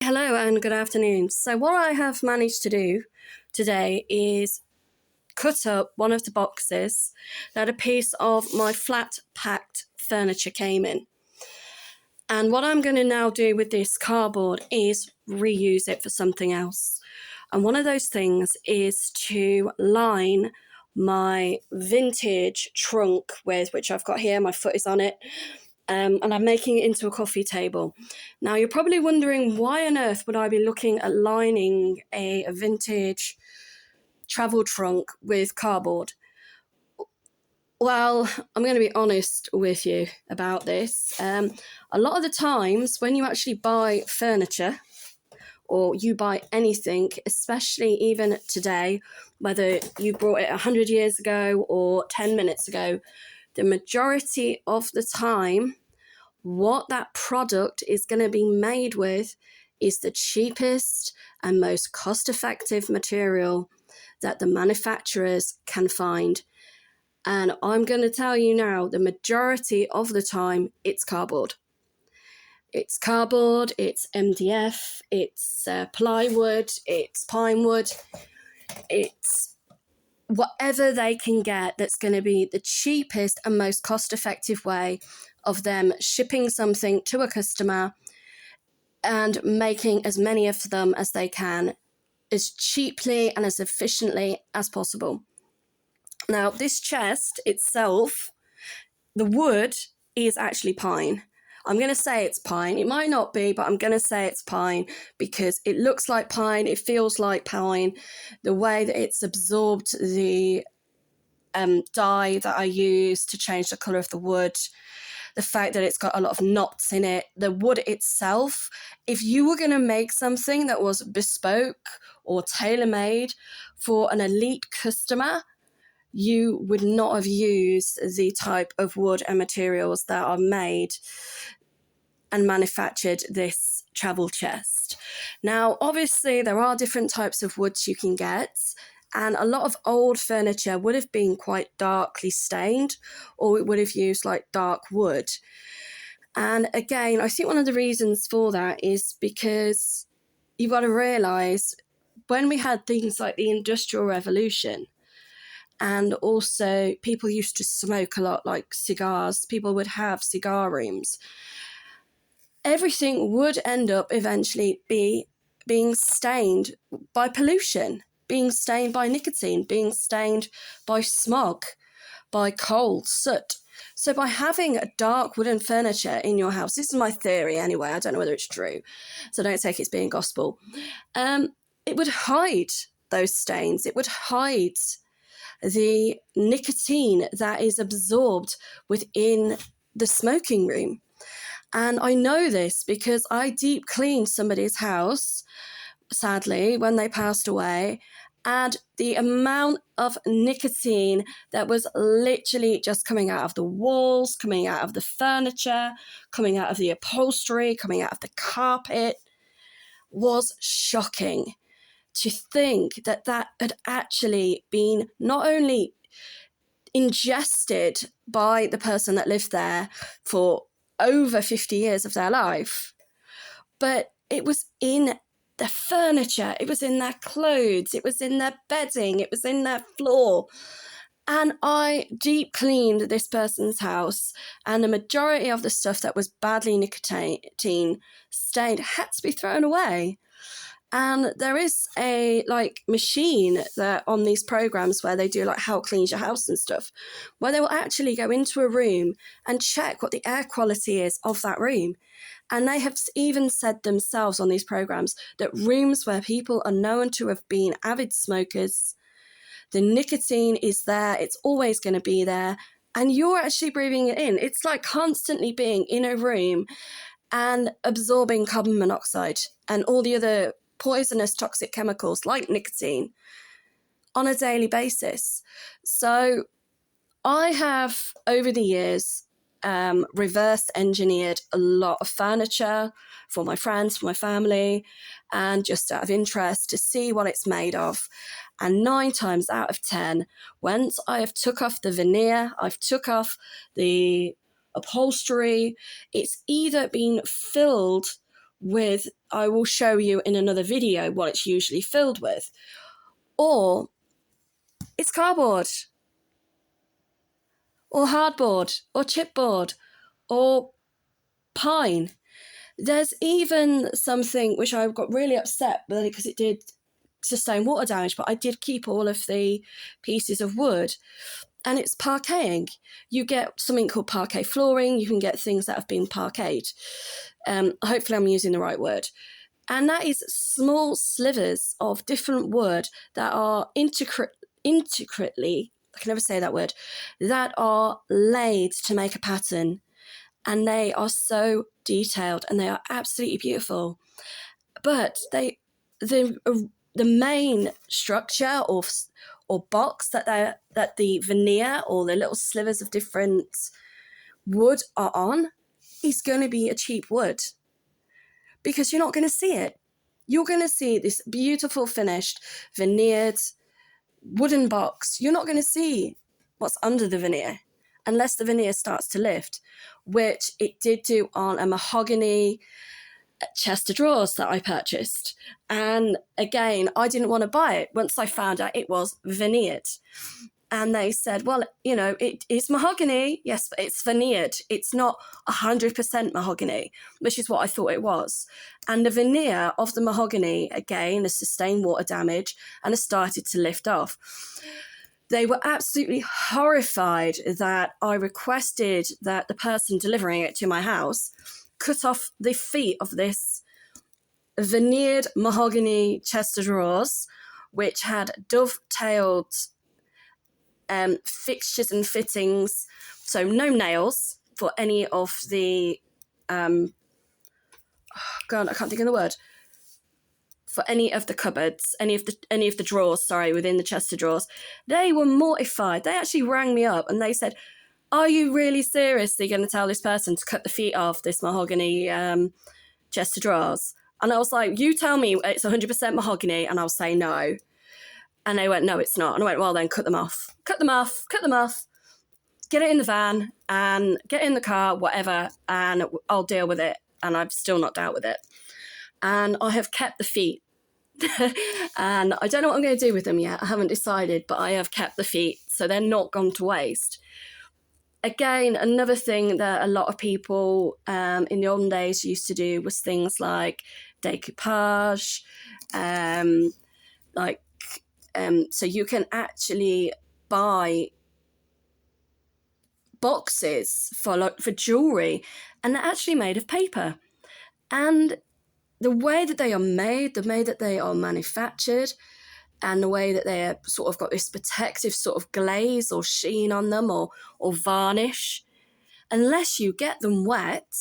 Hello and good afternoon. So what I have managed to do today is cut up one of the boxes that a piece of my flat packed furniture came in. And what I'm going to now do with this cardboard is reuse it for something else. And one of those things is to line my vintage trunk with, which I've got here, my foot is on it, and I'm making it into a coffee table. Now, you're probably wondering, why on earth would I be looking at lining a vintage travel trunk with cardboard? Well, I'm going to be honest with you about this. A lot of the times when you actually buy furniture or you buy anything, especially even today, whether you brought it 100 years ago or 10 minutes ago, the majority of the time, what that product is going to be made with is the cheapest and most cost-effective material that the manufacturers can find. And I'm going to tell you now, the majority of the time, it's cardboard. It's cardboard, it's MDF, it's plywood, it's pine wood, it's whatever they can get that's going to be the cheapest and most cost-effective way of them shipping something to a customer and making as many of them as they can as cheaply and as efficiently as possible. Now, this chest itself, the wood is actually pine. I'm going to say it's pine. It might not be, but I'm going to say it's pine because it looks like pine. It feels like pine. The way that it's absorbed the dye that I use to change the colour of the wood, the fact that it's got a lot of knots in it, the wood itself. If you were going to make something that was bespoke or tailor-made for an elite customer, you would not have used the type of wood and materials that are made and manufactured this travel chest. Now, obviously, there are different types of woods you can get, and a lot of old furniture would have been quite darkly stained, or it would have used like dark wood. And again, I think one of the reasons for that is because you've got to realise when we had things like the Industrial Revolution, and also people used to smoke a lot, like cigars, people would have cigar rooms. Everything would end up eventually being stained by pollution, being stained by nicotine, being stained by smog, by coal, soot. So by having a dark wooden furniture in your house, this is my theory anyway, I don't know whether it's true, so don't take it as being gospel, it would hide those stains, it would hide the nicotine that is absorbed within the smoking room. And I know this because I deep cleaned somebody's house, sadly, when they passed away, and the amount of nicotine that was literally just coming out of the walls, coming out of the furniture, coming out of the upholstery, coming out of the carpet was shocking. To think that that had actually been not only ingested by the person that lived there for over 50 years of their life, but it was in the furniture, it was in their clothes, it was in their bedding, it was in their floor. And I deep cleaned this person's house, and the majority of the stuff that was badly nicotine stained had to be thrown away. And there is a machine that on these programs where they do like how cleans your house and stuff, where they will actually go into a room and check what the air quality is of that room. And they have even said themselves on these programs that rooms where people are known to have been avid smokers, the nicotine is there, it's always going to be there, and you're actually breathing it in. It's like constantly being in a room and absorbing carbon monoxide and all the other poisonous toxic chemicals like nicotine on a daily basis. So I have, over the years, reverse engineered a lot of furniture for my friends, for my family, and just out of interest to see what it's made of. And 9 times out of 10, once I have took off the veneer, I've took off the upholstery, it's either been filled I will show you in another video what it's usually filled with. Or it's cardboard, or hardboard, or chipboard, or pine. There's even something which I got really upset with because it did sustain water damage, but I did keep all of the pieces of wood, and it's parqueting. You get something called parquet flooring. You can get things that have been parqueted. Hopefully I'm using the right word. And that is small slivers of different wood that are intricately, I can never say that word, that are laid to make a pattern. And they are so detailed and they are absolutely beautiful. But the main structure or box that the veneer or the little slivers of different wood are on is going to be a cheap wood, because you're not going to see it. You're going to see this beautiful finished veneered wooden box. You're not going to see what's under the veneer unless the veneer starts to lift, which it did do on a mahogany chest of drawers that I purchased. And again, I didn't want to buy it once I found out it was veneered. And they said, well, you know, it is mahogany. Yes, but it's veneered. It's not 100% mahogany, which is what I thought it was. And the veneer of the mahogany, again, has sustained water damage and has started to lift off. They were absolutely horrified that I requested that the person delivering it to my house cut off the feet of this veneered mahogany chest of drawers, which had dovetailed fixtures and fittings, so no nails for any of the God, I can't think of the word, for any of the cupboards, any of the drawers, within the chest of drawers. They were mortified. They actually rang me up and they said, are you really seriously going to tell this person to cut the feet off this mahogany chest of drawers? And I was like, you tell me it's 100% mahogany and I'll say no. And they went, no, it's not. And I went, well, then cut them off. Cut them off. Get it in the van and get in the car, whatever, and I'll deal with it. And I've still not dealt with it. And I have kept the feet. And I don't know what I'm going to do with them yet. I haven't decided, but I have kept the feet. So they're not gone to waste. Again, another thing that a lot of people in the olden days used to do was things like decoupage, so you can actually buy boxes for jewelry, and they're actually made of paper. And the way that they are made, the way that they are manufactured, and the way that they're sort of got this protective sort of glaze or sheen on them or varnish, unless you get them wet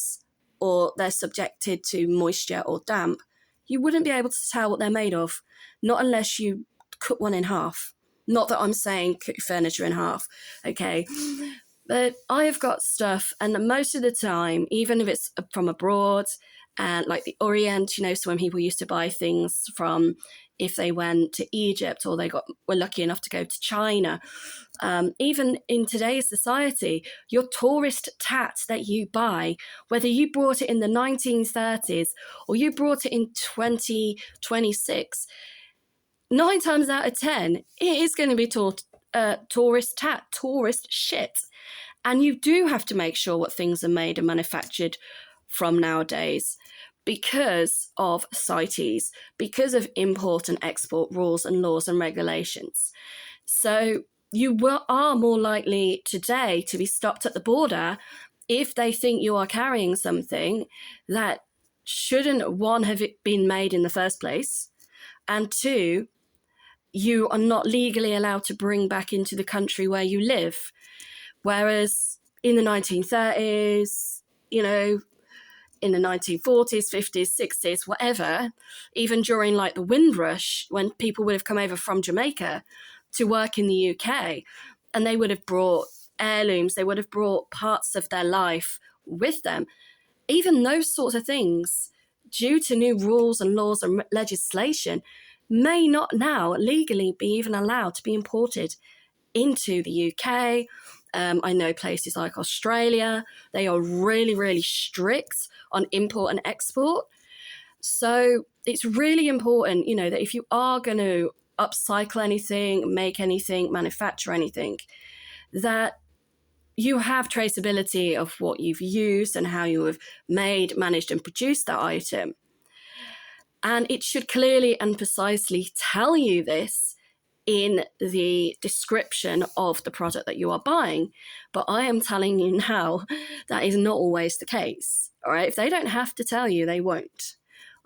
or they're subjected to moisture or damp, you wouldn't be able to tell what they're made of, not unless you cut one in half. Not that I'm saying cut your furniture in half, okay? But I have got stuff, and most of the time, even if it's from abroad, and like the Orient, you know, so when people used to buy things from, if they went to Egypt or they were lucky enough to go to China, even in today's society, your tourist tat that you buy, whether you brought it in the 1930s or you brought it in 2026, 9 times out of 10, it is going to be tourist tat, tourist shit. And you do have to make sure what things are made and manufactured from nowadays because of CITES, because of import and export rules and laws and regulations. So you are more likely today to be stopped at the border if they think you are carrying something that shouldn't, one, have it been made in the first place, and two, you are not legally allowed to bring back into the country where you live. Whereas in the 1930s, you know, in the 1940s, 50s, 60s, whatever, even during like the Windrush, when people would have come over from Jamaica to work in the UK, and they would have brought heirlooms, they would have brought parts of their life with them. Even those sorts of things, due to new rules and laws and legislation, may not now legally be even allowed to be imported into the UK. I know places like Australia, they are really, really strict on import and export. So it's really important, you know, that if you are going to upcycle anything, make anything, manufacture anything, that you have traceability of what you've used and how you have made, managed, and produced that item. And it should clearly and precisely tell you this in the description of the product that you are buying. But I am telling you now, that is not always the case. All right. If they don't have to tell you, they won't.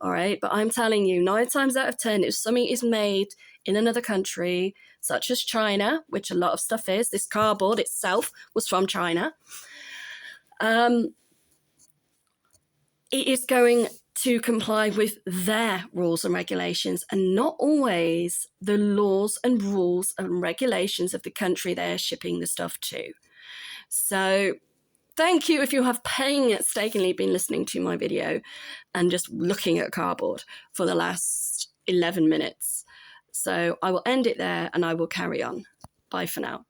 All right. But I'm telling you, 9 times out of 10, if something is made in another country, such as China, which a lot of stuff is, this cardboard itself was from China, it is going to comply with their rules and regulations, and not always the laws and rules and regulations of the country they're shipping the stuff to. So thank you if you have painstakingly been listening to my video and just looking at cardboard for the last 11 minutes. So I will end it there and I will carry on. Bye for now.